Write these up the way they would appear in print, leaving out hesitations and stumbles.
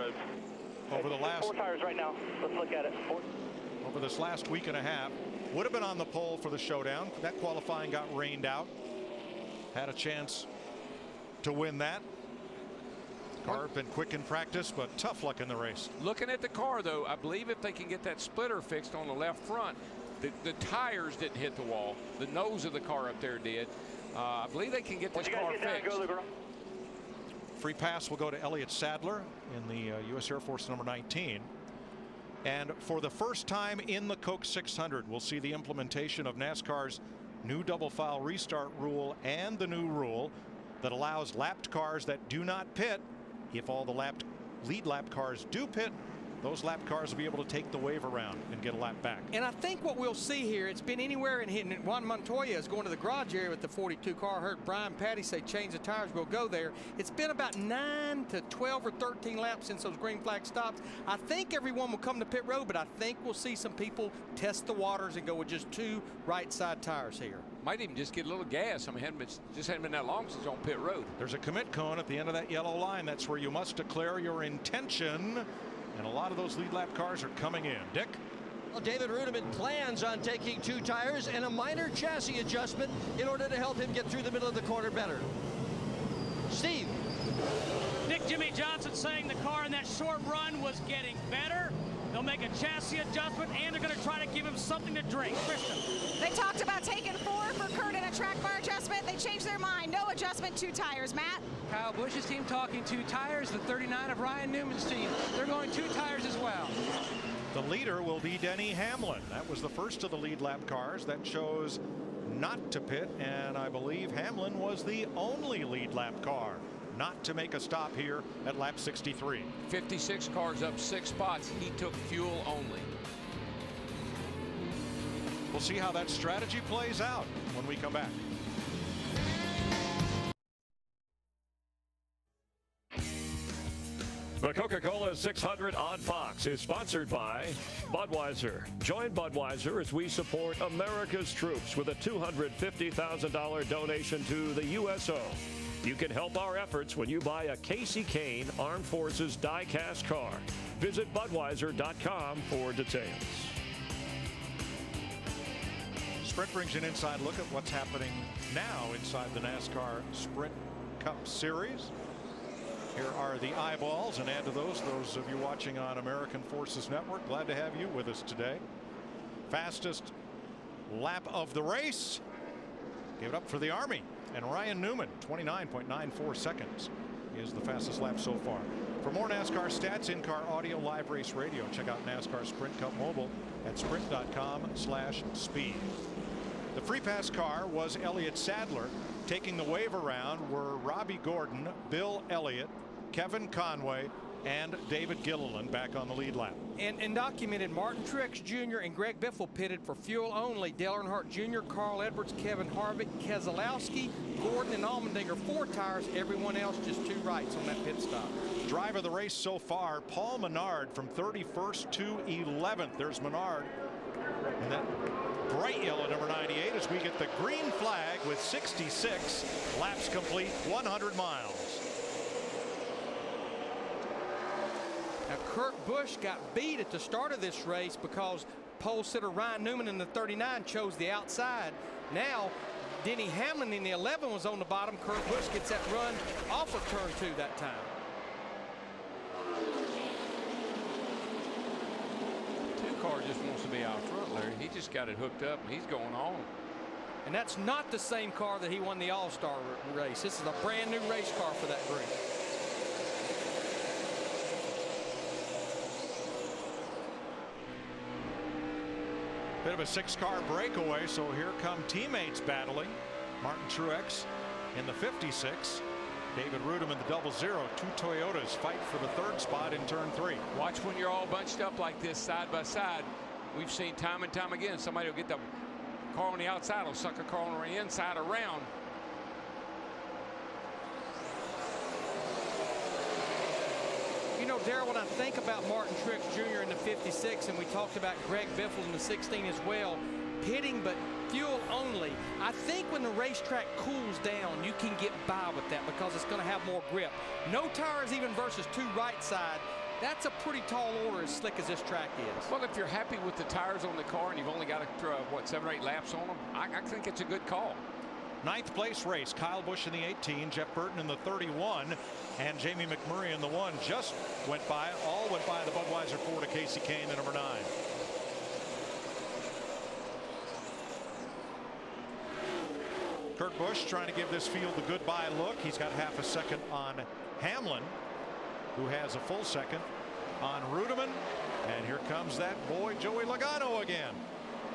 road. Over the last 4 tires right now. Let's look at it. Over this last week and a half, would have been on the pole for the showdown. That qualifying got rained out. Had a chance to win that. Car been quick in practice, but tough luck in the race. Looking at the car, though, I believe if they can get that splitter fixed on the left front, the tires didn't hit the wall. The nose of the car up there did. I believe they can get this car fixed. Free pass will go to Elliott Sadler in the U.S. Air Force number 19. And for the first time in the Coke 600, we'll see the implementation of NASCAR's new double file restart rule and the new rule that allows lapped cars that do not pit. If all the lead lap cars do pit, those lap cars will be able to take the wave around and get a lap back. And I think what we'll see here, it's been anywhere in hitting. Juan Montoya is going to the garage area with the 42 car. I heard Brian Patty say change the tires, we'll go there. It's been about 9 to 12 or 13 laps since those green flag stops. I think everyone will come to pit road, but I think we'll see some people test the waters and go with just 2 right side tires here. Might even just get a little gas. I mean, just hadn't been that long since on pit road. There's a commit cone at the end of that yellow line. That's where you must declare your intention. And a lot of those lead lap cars are coming in. Dick? Well, David Rudiman plans on taking 2 tires and a minor chassis adjustment in order to help him get through the middle of the corner better. Steve. Nick Jimmy Johnson saying the car in that short run was getting better. They'll make a chassis adjustment, and they're going to try to give him something to drink. Kristen. They talked about taking 4 for Kurt and a track bar adjustment. They changed their mind. No adjustment, 2 tires. Matt? Kyle Busch's team talking 2 tires. The 39 of Ryan Newman's team, they're going 2 tires as well. The leader will be Denny Hamlin. That was the first of the lead lap cars that chose not to pit, and I believe Hamlin was the only lead lap car not to make a stop here at lap 63. 56 cars up 6 spots. He took fuel only. We'll see how that strategy plays out when we come back. The Coca-Cola 600 on Fox is sponsored by Budweiser. Join Budweiser as we support America's troops with a $250,000 donation to the USO. You can help our efforts when you buy a Casey Kane Armed Forces die-cast car. Visit Budweiser.com for details. Sprint brings you an inside look at what's happening now inside the NASCAR Sprint Cup Series. Here are the eyeballs, and add to those of you watching on American Forces Network. Glad to have you with us today. Fastest lap of the race. Give it up for the Army. And Ryan Newman, 29.94 seconds is the fastest lap so far. For more NASCAR stats, in-car audio, live race radio, check out NASCAR Sprint Cup Mobile at sprint.com/speed. The free pass car was Elliott Sadler. Taking the wave around were Robbie Gordon, Bill Elliott, Kevin Conway, and David Gilliland back on the lead lap. And documented, Martin Truex Jr. and Greg Biffle pitted for fuel only. Dale Earnhardt Jr., Carl Edwards, Kevin Harvick, Keselowski, Gordon, and Allmendinger 4 tires. Everyone else just 2 rights on that pit stop. Drive of the race so far, Paul Menard from 31st to 11th. There's Menard. And that bright yellow number 98 as we get the green flag with 66 laps complete, 100 miles. Now, Kurt Busch got beat at the start of this race because pole sitter Ryan Newman in the 39 chose the outside. Now, Denny Hamlin in the 11 was on the bottom. Kurt Busch gets that run off of turn 2 that time. Car just wants to be out front, Larry. He just got it hooked up and he's going on. And that's not the same car that he won the All-Star race. This is a brand new race car for that group. Bit of a 6-car breakaway, so here come teammates battling. Martin Truex in the 56. David Rudiman, the 00. 2 Toyotas fight for the 3rd spot in turn 3. Watch when you're all bunched up like this side by side. We've seen time and time again, somebody will get the car on the outside, will suck a car on the inside around. You know, Darrell, when I think about Martin Truex Jr. in the 56, and we talked about Greg Biffle in the 16 as well, pitting but fuel only, I think when the racetrack cools down, you can get by with that because it's going to have more grip. No tires even versus 2 right side. That's a pretty tall order as slick as this track is. Well, if you're happy with the tires on the car and you've only got what, 7 or 8 laps on them, I think it's a good call. 9th place race. Kyle Busch in the 18, Jeff Burton in the 31, and Jamie McMurray in the 1 just went by. All went by the Budweiser Ford of Casey Kane, the number 9. Kurt Busch trying to give this field the goodbye look. He's got half a second on Hamlin, who has a full second on Rudeman. And here comes that boy Joey Logano again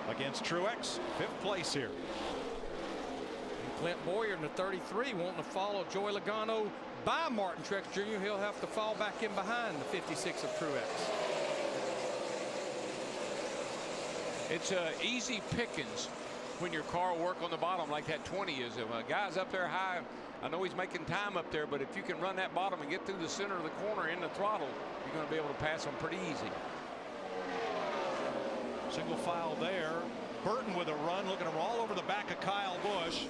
against Truex. 5th place here. And Clint Boyer in the 33 wanting to follow Joey Logano by Martin Truex Jr. He'll have to fall back in behind the 56 of Truex. It's easy pickings when your car will work on the bottom like that 20 is. If a guy's up there high, I know he's making time up there, but if you can run that bottom and get through the center of the corner in the throttle, you're going to be able to pass them pretty easy. Single file there. Burton with a run, looking to roll over the back of Kyle Busch.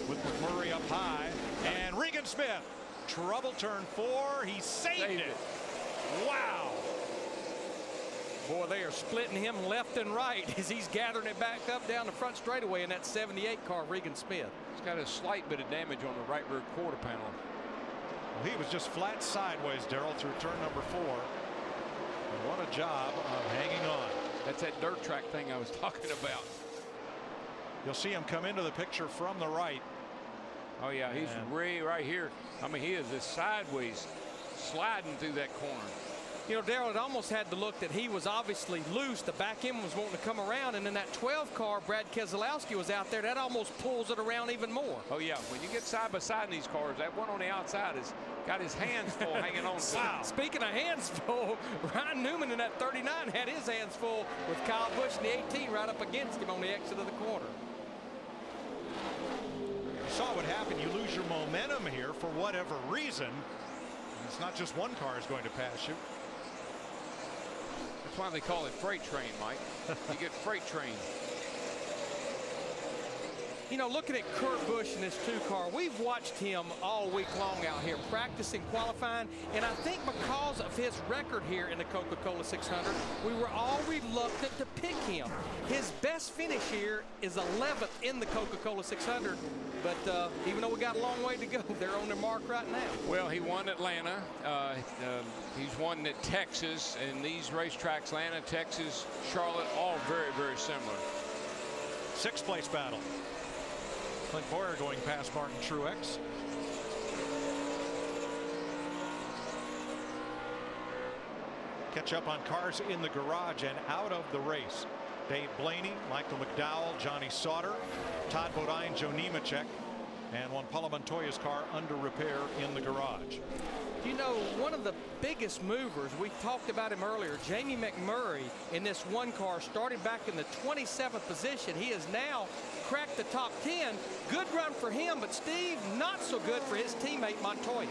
With McMurray up high, and Regan Smith, trouble turn 4. He saved it. Wow. Boy, they are splitting him left and right as he's gathering it back up down the front straightaway in that 78 car, Regan Smith. He's got a slight bit of damage on the right rear quarter panel. Well, he was just flat sideways, Darrell, through turn number 4. And what a job of hanging on. That's that dirt track thing I was talking about. You'll see him come into the picture from the right. Oh, yeah, he's right here. I mean, he is just sideways sliding through that corner. You know, Darrell, it almost had the look that he was obviously loose. The back end was wanting to come around, and then that 12 car, Brad Keselowski, was out there. That almost pulls it around even more. Oh, yeah. When you get side by side in these cars, that one on the outside has got his hands full hanging on. Wow. Speaking of hands full, Ryan Newman in that 39 had his hands full with Kyle Busch in the 18 right up against him on the exit of the corner. You saw what happened. You lose your momentum here for whatever reason. It's not just one car is going to pass you. That's why they call it freight train, Mike. You get freight train. You know, looking at Kurt Busch in this 2 car, we've watched him all week long out here practicing, qualifying, and I think because of his record here in the Coca-Cola 600, we were all reluctant to pick him. His best finish here is 11th in the Coca-Cola 600, but even though we got a long way to go, they're on their mark right now. Well, he won Atlanta. He's won at Texas, and these racetracks, Atlanta, Texas, Charlotte, all very, very similar. 6th place battle. Clint Boyer going past Martin Truex. Catch up on cars in the garage and out of the race. Dave Blaney, Michael McDowell, Johnny Sauter, Todd Bodine, Joe Nemechek, and Juan Pablo Montoya's car under repair in the garage. You know, one of the biggest movers, we talked about him earlier, Jamie McMurray in this 1 car started back in the 27th position. He has now cracked the top 10. Good run for him, but Steve, not so good for his teammate Montoya.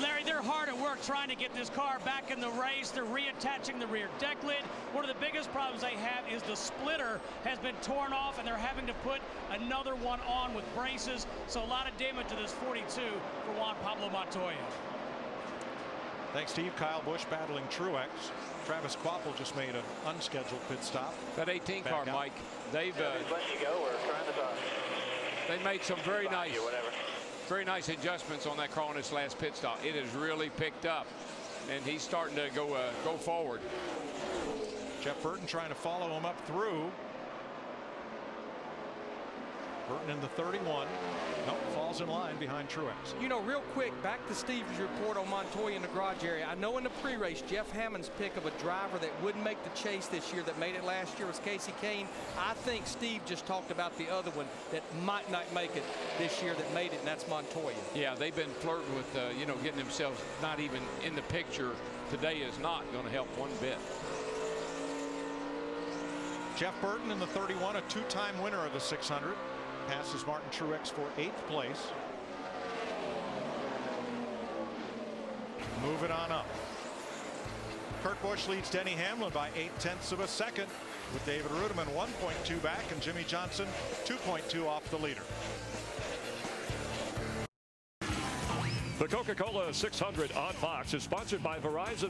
Larry, they're hard at work trying to get this car back in the race. They're reattaching the rear deck lid. One of the biggest problems they have is the splitter has been torn off, and they're having to put another one on with braces. So a lot of damage to this 42 for Juan Pablo Montoya. Thanks, Steve. Kyle Busch battling Truex. Travis Kvapil just made an unscheduled pit stop. That 18 car, Mike, they've letting you go or trying to talk. They made some very nice adjustments on that car on this last pit stop. It has really picked up, and he's starting to go forward. Jeff Burton trying to follow him up through. Burton in the 31. Nope, falls in line behind Truex. You know, real quick, back to Steve's report on Montoya in the garage area. I know in the pre-race, Jeff Hammond's pick of a driver that wouldn't make the chase this year that made it last year was Casey Kane. I think Steve just talked about the other one that might not make it this year that made it, and that's Montoya. Yeah, they've been flirting with, you know, getting themselves not even in the picture. Today is not going to help one bit. Jeff Burton in the 31, a 2-time winner of the 600. Passes Martin Truex for 8th place. Move it on up. Kurt Busch leads Denny Hamlin by 0.8 of a second, with David Rudeman 1.2 back and Jimmy Johnson 2.2 off the leader. The Coca-Cola 600 on Fox is sponsored by Verizon.